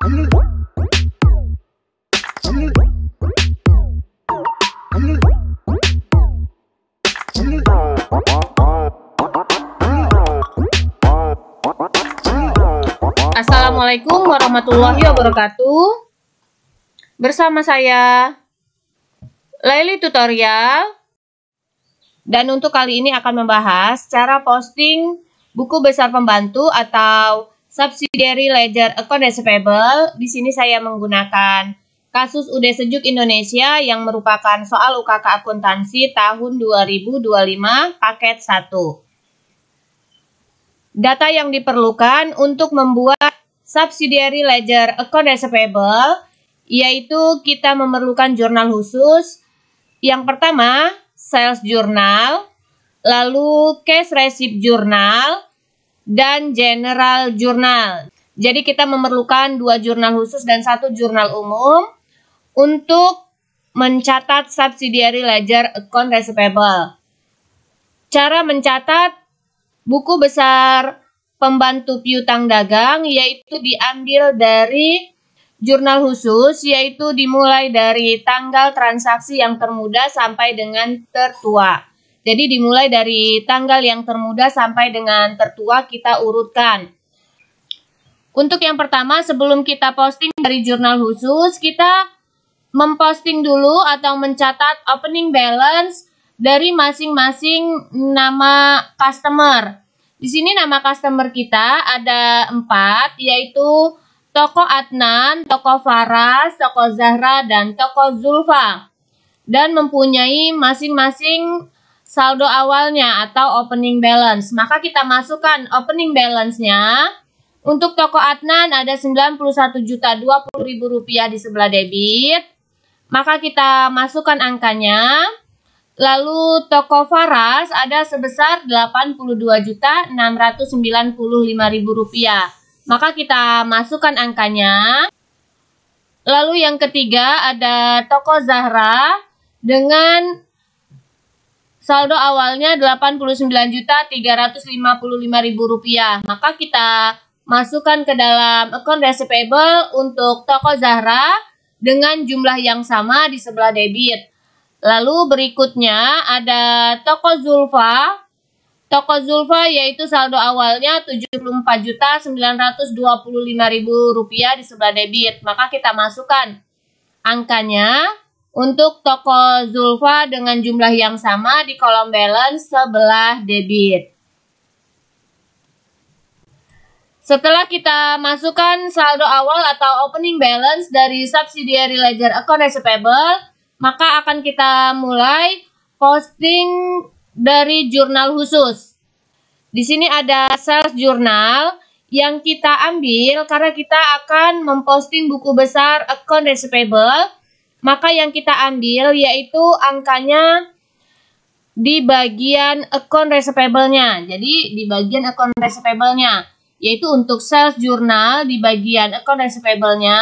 Assalamualaikum warahmatullahi wabarakatuh. Bersama saya Laili Tutorial. Dan untuk kali ini akan membahas cara posting buku besar pembantu atau subsidiary ledger account receivable. Di sini saya menggunakan kasus UD Sejuk Indonesia yang merupakan soal UKK akuntansi tahun 2025 paket 1. Data yang diperlukan untuk membuat subsidiary ledger account receivable, yaitu kita memerlukan jurnal khusus. Yang pertama, sales journal, lalu cash receipt journal, dan general journal. Jadi kita memerlukan 2 jurnal khusus dan 1 jurnal umum untuk mencatat subsidiary ledger account receivable. Cara mencatat buku besar pembantu piutang dagang yaitu diambil dari jurnal khusus, yaitu dimulai dari tanggal transaksi yang termuda sampai dengan tertua. Jadi dimulai dari tanggal yang termuda sampai dengan tertua kita urutkan. Untuk yang pertama, sebelum kita posting dari jurnal khusus, kita memposting dulu atau mencatat opening balance dari masing-masing nama customer. Di sini nama customer kita ada 4, yaitu Toko Adnan, Toko Faras, Toko Zahra, dan Toko Zulfa. Dan mempunyai masing-masing saldo awalnya atau opening balance. Maka kita masukkan opening balance-nya. Untuk Toko Adnan ada Rp91.020.000 di sebelah debit. Maka kita masukkan angkanya. Lalu Toko Faras ada sebesar Rp82.695.000. Maka kita masukkan angkanya. Lalu yang ketiga ada Toko Zahra dengan saldo awalnya Rp89.355.000. Maka kita masukkan ke dalam account receivable untuk Toko Zahra dengan jumlah yang sama di sebelah debit. Lalu berikutnya ada Toko Zulfa. Toko Zulfa yaitu saldo awalnya Rp74.925.000 di sebelah debit. Maka kita masukkan angkanya untuk Toko Zulfa dengan jumlah yang sama di kolom balance sebelah debit. Setelah kita masukkan saldo awal atau opening balance dari subsidiary ledger account receivable, maka akan kita mulai posting dari jurnal khusus. Di sini ada sales journal yang kita ambil karena kita akan memposting buku besar account receivable. Maka yang kita ambil yaitu angkanya di bagian account receivable-nya. Jadi di bagian account receivable-nya, yaitu untuk sales journal di bagian account receivable-nya.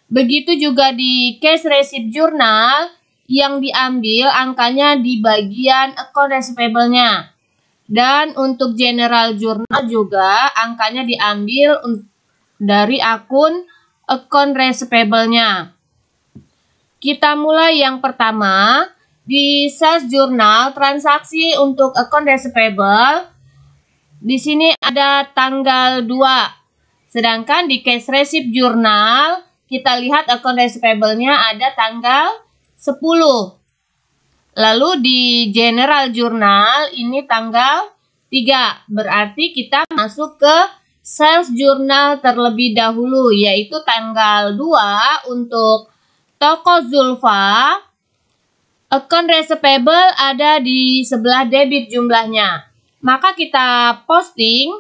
Begitu juga di cash receipt journal yang diambil angkanya di bagian account receivable-nya. Dan untuk general journal juga angkanya diambil dari akun account receivable-nya. Kita mulai yang pertama. Di sales journal transaksi untuk account receivable, di sini ada tanggal 2. Sedangkan di cash receipt journal kita lihat account receivable-nya ada tanggal 10. Lalu di general journal ini tanggal 3. Berarti kita masuk ke sales journal terlebih dahulu, yaitu tanggal 2 untuk Toko Zulfa. Account receivable ada di sebelah debit jumlahnya. Maka kita posting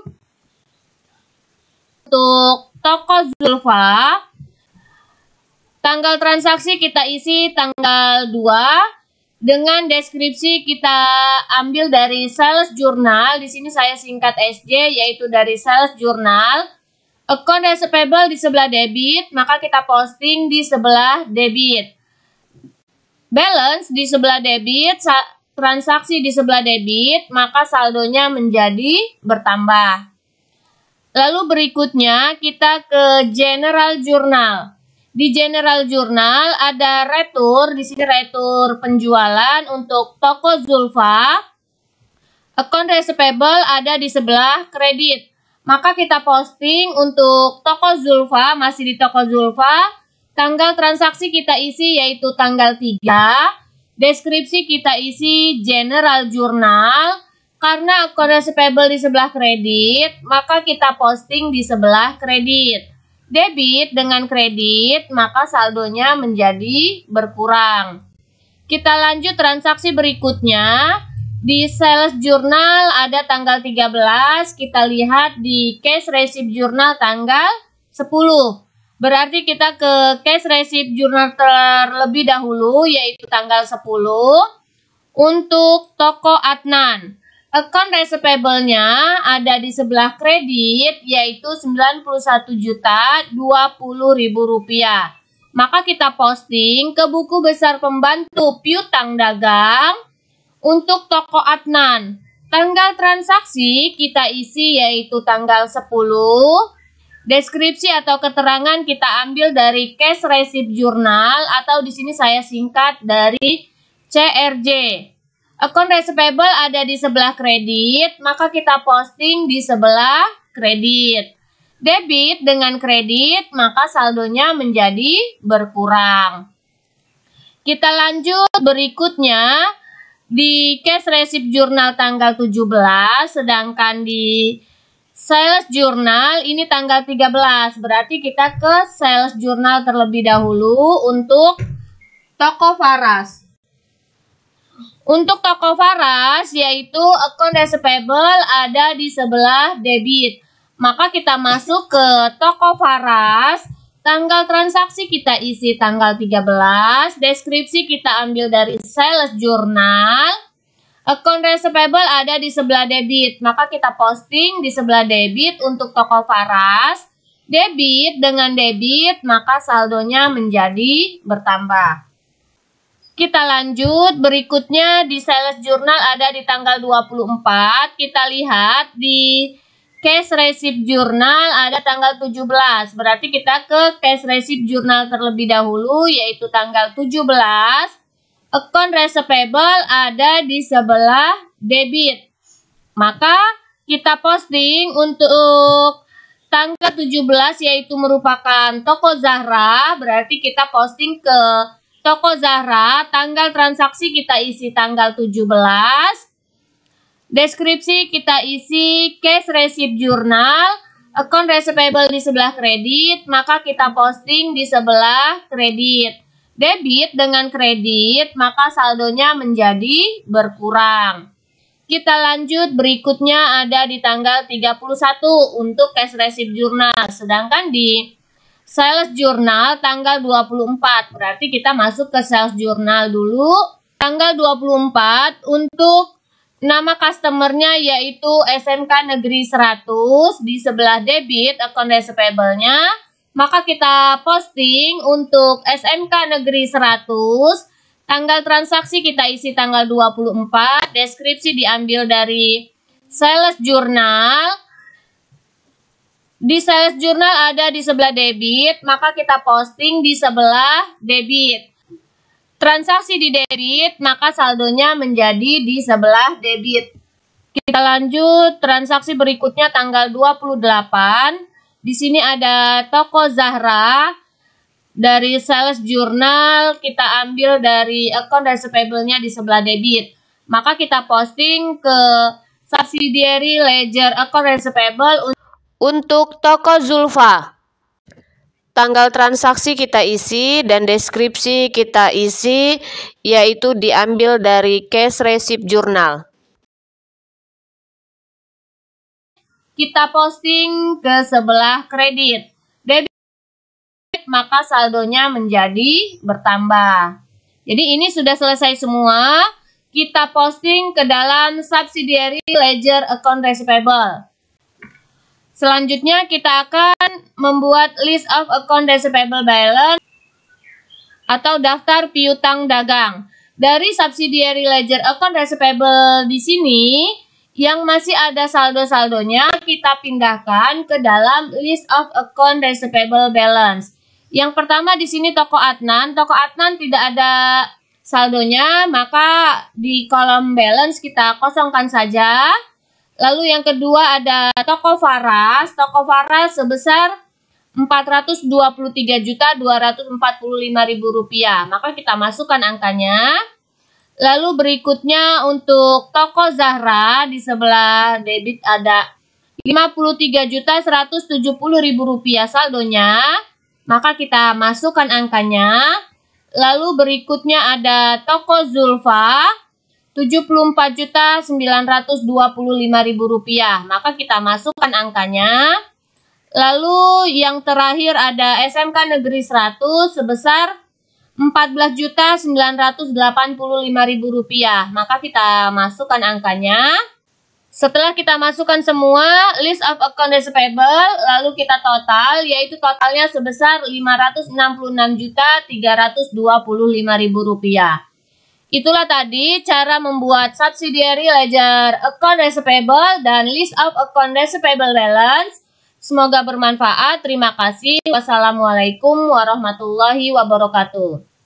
untuk Toko Zulfa. Tanggal transaksi kita isi tanggal 2 dengan deskripsi kita ambil dari sales journal. Di sini saya singkat SJ, yaitu dari sales journal. Account receivable di sebelah debit, maka kita posting di sebelah debit. Balance di sebelah debit, transaksi di sebelah debit, maka saldonya menjadi bertambah. Lalu berikutnya kita ke General Journal. Di General Journal ada retur, di sini retur penjualan untuk toko Zulfa. Account receivable ada di sebelah kredit. Maka kita posting untuk toko Zulfa, masih di toko Zulfa. Tanggal transaksi kita isi yaitu tanggal 3. Deskripsi kita isi General Journal. Karena account receivable di sebelah kredit, maka kita posting di sebelah kredit. Debit dengan kredit, maka saldonya menjadi berkurang. Kita lanjut transaksi berikutnya. Di Sales Journal ada tanggal 13, kita lihat di Cash Receipt Journal tanggal 10. Berarti kita ke Cash Receipt Journal terlebih dahulu, yaitu tanggal 10. Untuk toko Adnan. Account receivable-nya ada di sebelah kredit, yaitu Rp91.020.000. Maka kita posting ke buku besar pembantu piutang dagang untuk toko Adnan. Tanggal transaksi kita isi yaitu tanggal 10. Deskripsi atau keterangan kita ambil dari Cash Receipt Journal atau di sini saya singkat dari CRJ. Account receivable ada di sebelah kredit, maka kita posting di sebelah kredit. Debit dengan kredit, maka saldonya menjadi berkurang. Kita lanjut berikutnya di Cash Receipt Journal tanggal 17, sedangkan di Sales Journal ini tanggal 13. Berarti kita ke Sales Journal terlebih dahulu untuk toko Faras. Untuk toko Faras, yaitu account receivable ada di sebelah debit. Maka kita masuk ke toko Faras, tanggal transaksi kita isi tanggal 13, deskripsi kita ambil dari Sales Journal, account receivable ada di sebelah debit. Maka kita posting di sebelah debit untuk toko Faras. Debit dengan debit, maka saldonya menjadi bertambah. Kita lanjut, berikutnya di Sales Journal ada di tanggal 24. Kita lihat di Cash Receipt Journal ada tanggal 17. Berarti kita ke Cash Receipt Journal terlebih dahulu, yaitu tanggal 17. Account receivable ada di sebelah debit. Maka kita posting untuk tanggal 17 yaitu merupakan toko Zahra. Berarti kita posting ke toko Zahra, tanggal transaksi kita isi tanggal 17. Deskripsi kita isi Cash Receipt Journal, account receivable di sebelah kredit, maka kita posting di sebelah kredit. Debit dengan kredit, maka saldonya menjadi berkurang. Kita lanjut, berikutnya ada di tanggal 31 untuk Cash Receipt Journal, sedangkan di Sales Journal tanggal 24. Berarti kita masuk ke Sales Journal dulu. Tanggal 24 untuk nama customernya yaitu SMK Negeri 100 di sebelah debit account receivable-nya. Maka kita posting untuk SMK Negeri 100. Tanggal transaksi kita isi tanggal 24. Deskripsi diambil dari Sales Journal. Di Sales Journal ada di sebelah debit, maka kita posting di sebelah debit. Transaksi di debit, maka saldonya menjadi di sebelah debit. Kita lanjut, transaksi berikutnya tanggal 28. Di sini ada toko Zahra. Dari Sales Journal, kita ambil dari account receivable-nya di sebelah debit. Maka kita posting ke subsidiary ledger account receivable untuk toko Zulfa. Tanggal transaksi kita isi dan deskripsi kita isi yaitu diambil dari Cash Receipt Journal. Kita posting ke sebelah kredit. Debit, maka saldonya menjadi bertambah. Jadi ini sudah selesai semua. Kita posting ke dalam subsidiary ledger account receivable. Selanjutnya kita akan membuat list of account receivable balance atau daftar piutang dagang. Dari subsidiary ledger account receivable di sini Yang masih ada saldo-saldonya kita pindahkan ke dalam list of account receivable balance. Yang pertama di sini toko Adnan. Toko Adnan tidak ada saldonya, maka di kolom balance kita kosongkan saja. Lalu yang kedua ada toko Faras. Toko Faras sebesar Rp423.245.000, maka kita masukkan angkanya. Lalu berikutnya untuk toko Zahra, di sebelah debit ada Rp53.170.000 saldonya, maka kita masukkan angkanya. Lalu berikutnya ada toko Zulfa, Rp74.925.000, maka kita masukkan angkanya. Lalu yang terakhir ada SMK Negeri 100 sebesar Rp14.985.000, maka kita masukkan angkanya. Setelah kita masukkan semua list of account receivable, lalu kita total, yaitu totalnya sebesar Rp566.325.000. Itulah tadi cara membuat subsidiary ledger account receivable dan list of account receivable balance. Semoga bermanfaat. Terima kasih. Wassalamualaikum warahmatullahi wabarakatuh.